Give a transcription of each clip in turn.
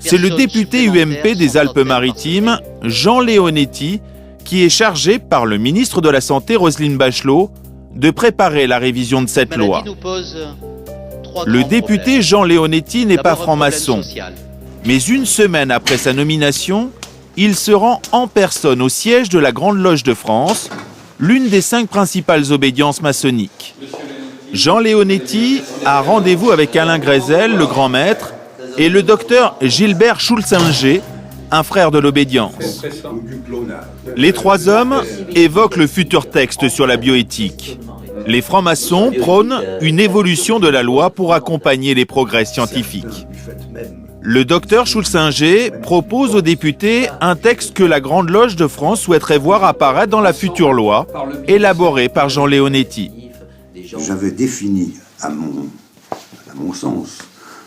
C'est le député UMP des Alpes-Maritimes, Jean Leonetti, qui est chargé par le ministre de la Santé, Roselyne Bachelot, de préparer la révision de cette loi. Le député Jean Leonetti n'est pas franc-maçon, mais une semaine après sa nomination, il se rend en personne au siège de la Grande Loge de France, l'une des 5 principales obédiences maçonniques. Jean Leonetti a rendez-vous avec Alain Grézel, le grand maître, et le docteur Gilbert Schultzinger, un frère de l'obédience. Les 3 hommes évoquent le futur texte sur la bioéthique. Les francs-maçons prônent une évolution de la loi pour accompagner les progrès scientifiques. Le docteur Schultzinger propose aux députés un texte que la Grande Loge de France souhaiterait voir apparaître dans la future loi, élaborée par Jean Leonetti. J'avais défini, à mon sens,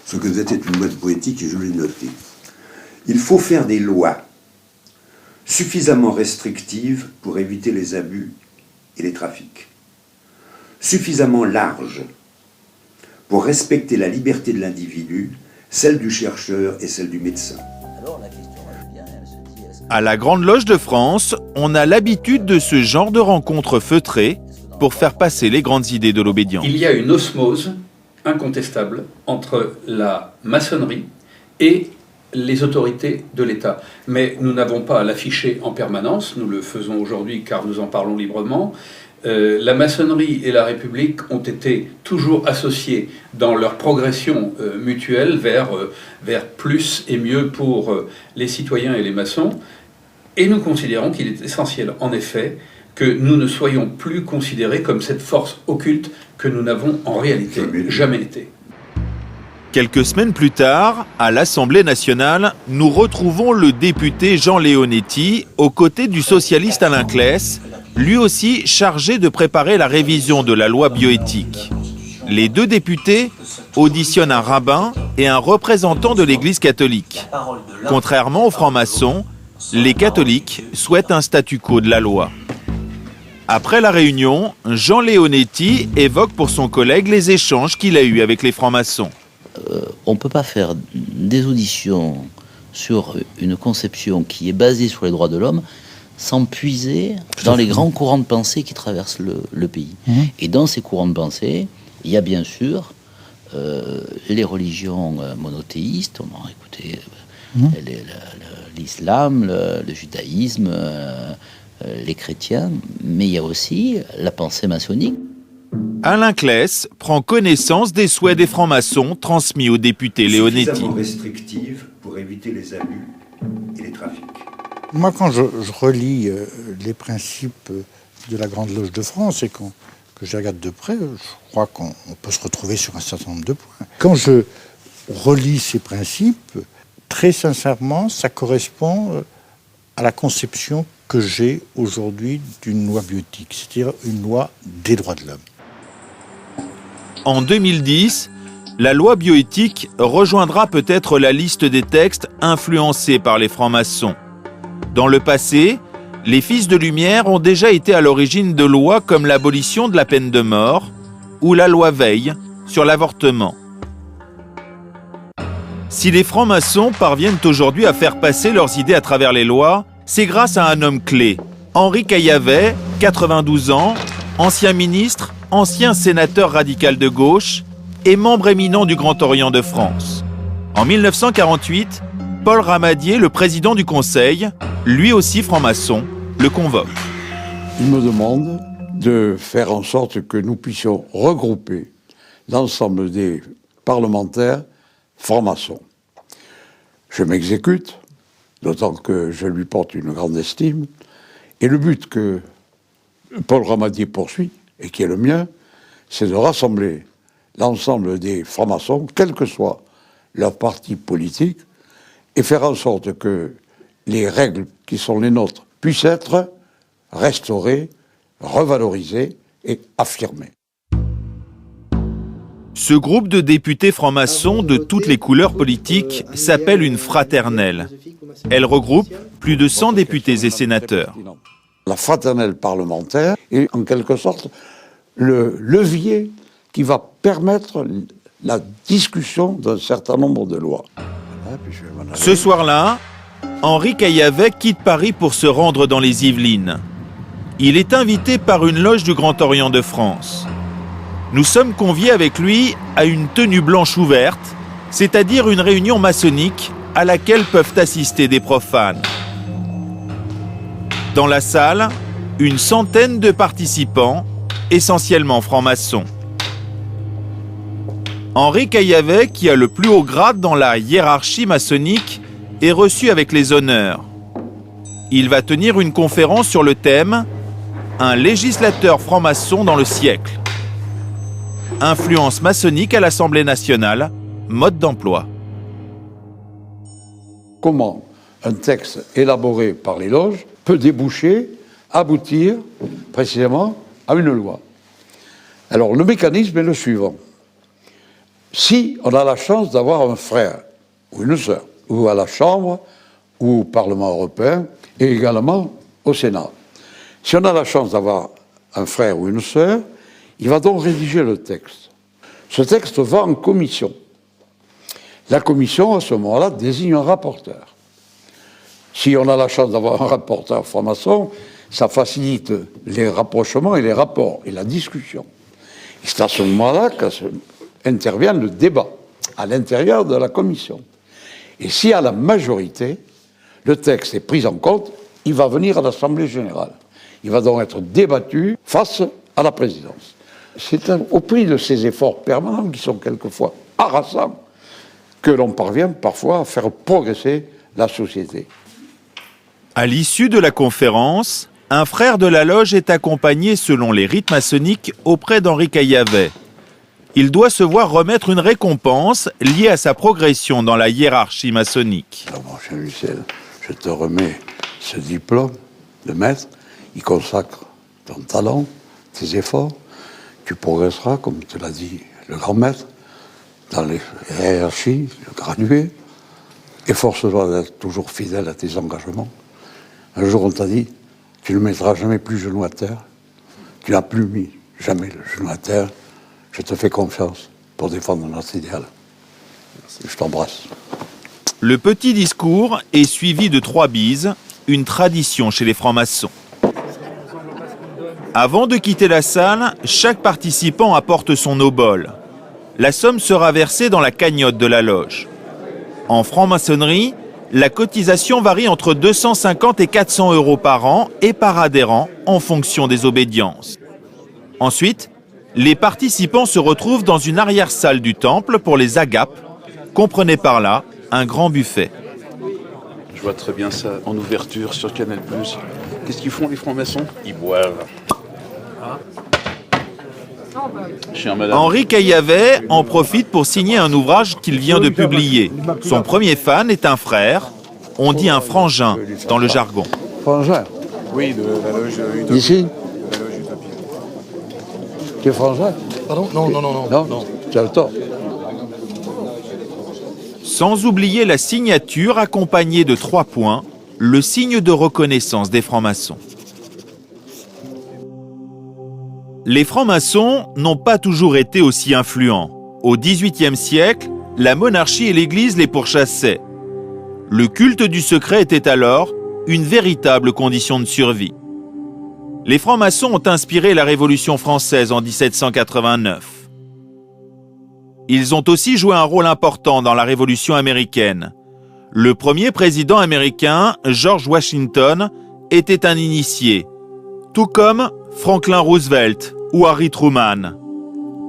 ce que était une loi poétique et je l'ai noté. Il faut faire des lois suffisamment restrictives pour éviter les abus et les trafics, suffisamment larges pour respecter la liberté de l'individu, celle du chercheur et celle du médecin. À la Grande Loge de France, on a l'habitude de ce genre de rencontres feutrées pour faire passer les grandes idées de l'obédience. Il y a une osmose incontestable entre la maçonnerie et les autorités de l'État. Mais nous n'avons pas à l'afficher en permanence, nous le faisons aujourd'hui car nous en parlons librement. La maçonnerie et la République ont été toujours associées dans leur progression mutuelle vers plus et mieux pour les citoyens et les maçons. Et nous considérons qu'il est essentiel, en effet, que nous ne soyons plus considérés comme cette force occulte que nous n'avons en réalité jamais été. Quelques semaines plus tard, à l'Assemblée nationale, nous retrouvons le député Jean Leonetti aux côtés du socialiste Alain Claes, lui aussi chargé de préparer la révision de la loi bioéthique. Les 2 députés auditionnent un rabbin et un représentant de l'Église catholique. Contrairement aux francs-maçons, les catholiques souhaitent un statu quo de la loi. Après la réunion, Jean Leonetti évoque pour son collègue les échanges qu'il a eus avec les francs-maçons. On ne peut pas faire des auditions sur une conception qui est basée sur les droits de l'homme sans puiser dans les grands courants de pensée qui traversent le pays. Et dans ces courants de pensée, il y a bien sûr les religions monothéistes, on a écouté l'islam, le judaïsme, les chrétiens, mais il y a aussi la pensée maçonnique. Alain Claes prend connaissance des souhaits des francs-maçons transmis au député Leonetti. Suffisamment restrictive pour éviter les abus et les trafics. Moi, quand je relis les principes de la Grande Loge de France et que je regarde de près, je crois qu'on peut se retrouver sur un certain nombre de points. Quand je relis ces principes, très sincèrement, ça correspond à la conception que j'ai aujourd'hui d'une loi bioéthique, c'est-à-dire une loi des droits de l'homme. En 2010, la loi bioéthique rejoindra peut-être la liste des textes influencés par les francs-maçons. Dans le passé, les Fils de Lumière ont déjà été à l'origine de lois comme l'abolition de la peine de mort ou la loi Veil sur l'avortement. Si les francs-maçons parviennent aujourd'hui à faire passer leurs idées à travers les lois, c'est grâce à un homme clé, Henri Caillavet, 92 ans, ancien ministre, ancien sénateur radical de gauche et membre éminent du Grand Orient de France. En 1948, Paul Ramadier, le président du Conseil, lui aussi franc-maçon, le convoque. Il me demande de faire en sorte que nous puissions regrouper l'ensemble des parlementaires francs-maçons. Je m'exécute, d'autant que je lui porte une grande estime, et le but que Paul Ramadier poursuit, et qui est le mien, c'est de rassembler l'ensemble des francs-maçons, quel que soit leur parti politique, et faire en sorte que les règles qui sont les nôtres puissent être restaurées, revalorisées et affirmées. Ce groupe de députés francs-maçons de toutes les couleurs politiques s'appelle une fraternelle. Elle regroupe plus de 100 députés et sénateurs. La fraternelle parlementaire est en quelque sorte le levier qui va permettre la discussion d'un certain nombre de lois. puis je vais m'en aller. Ce soir-là, Henri Caillavet quitte Paris pour se rendre dans les Yvelines. Il est invité par une loge du Grand Orient de France. Nous sommes conviés avec lui à une tenue blanche ouverte, c'est-à-dire une réunion maçonnique à laquelle peuvent assister des profanes. Dans la salle, une centaine de participants, essentiellement francs-maçons. Henri Caillavet, qui a le plus haut grade dans la hiérarchie maçonnique, est reçu avec les honneurs. Il va tenir une conférence sur le thème « Un législateur franc-maçon dans le siècle ». Influence maçonnique à l'Assemblée nationale, mode d'emploi. Comment un texte élaboré par les loges peut déboucher, aboutir précisément à une loi. Alors le mécanisme est le suivant. Si on a la chance d'avoir un frère ou une sœur, ou à la Chambre, ou au Parlement européen, et également au Sénat. Si on a la chance d'avoir un frère ou une sœur, il va donc rédiger le texte. Ce texte va en commission. La commission, à ce moment-là, désigne un rapporteur. Si on a la chance d'avoir un rapporteur franc-maçon, ça facilite les rapprochements et les rapports et la discussion. Et c'est à ce moment-là qu'intervient le débat à l'intérieur de la commission. Et si à la majorité, le texte est pris en compte, il va venir à l'Assemblée générale. Il va donc être débattu face à la présidence. C'est au prix de ces efforts permanents qui sont quelquefois harassants que l'on parvient parfois à faire progresser la société. À l'issue de la conférence, un frère de la loge est accompagné selon les rites maçonniques auprès d'Henri Caillavet. Il doit se voir remettre une récompense liée à sa progression dans la hiérarchie maçonnique. Alors, mon cher Lucien, je te remets ce diplôme de maître. Il consacre ton talent, tes efforts. Tu progresseras, comme te l'a dit le grand maître, dans les hiérarchies, le gradué. Efforce-toi d'être toujours fidèle à tes engagements. Un jour, on t'a dit, tu ne mettras jamais plus genou à terre. Tu n'as plus mis jamais le genou à terre. Je te fais confiance pour défendre notre idéal. Je t'embrasse. Le petit discours est suivi de 3 bises, une tradition chez les francs-maçons. Avant de quitter la salle, chaque participant apporte son obol. La somme sera versée dans la cagnotte de la loge. En franc-maçonnerie, la cotisation varie entre 250 et 400 € par an et par adhérent en fonction des obédiences. Ensuite, les participants se retrouvent dans une arrière-salle du temple pour les agapes. Comprenez par là un grand buffet. Je vois très bien ça en ouverture sur Canal+. Qu'est-ce qu'ils font les francs-maçons? Ils boivent. Chère madame. Henri Caillavet en profite pour signer un ouvrage qu'il vient de publier. Son premier fan est un frère, on dit un frangin dans le jargon. Frangin? Oui, de la loge Utopie. Ici? La loge Utopie. Tu es frangin? Pardon? Non. Non, tu as le tort. Sans oublier la signature accompagnée de 3 points, le signe de reconnaissance des francs-maçons. Les francs-maçons n'ont pas toujours été aussi influents. Au XVIIIe siècle, la monarchie et l'Église les pourchassaient. Le culte du secret était alors une véritable condition de survie. Les francs-maçons ont inspiré la Révolution française en 1789. Ils ont aussi joué un rôle important dans la Révolution américaine. Le premier président américain, George Washington, était un initié, tout comme Franklin Roosevelt ou Harry Truman.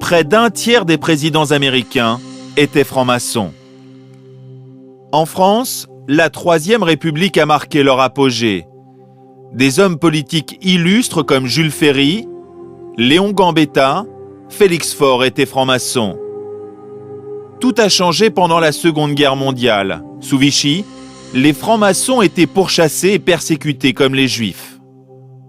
Près d'un tiers des présidents américains étaient francs-maçons. En France, la Troisième République a marqué leur apogée. Des hommes politiques illustres comme Jules Ferry, Léon Gambetta, Félix Faure étaient francs-maçons. Tout a changé pendant la Seconde Guerre mondiale. Sous Vichy, les francs-maçons étaient pourchassés et persécutés comme les Juifs.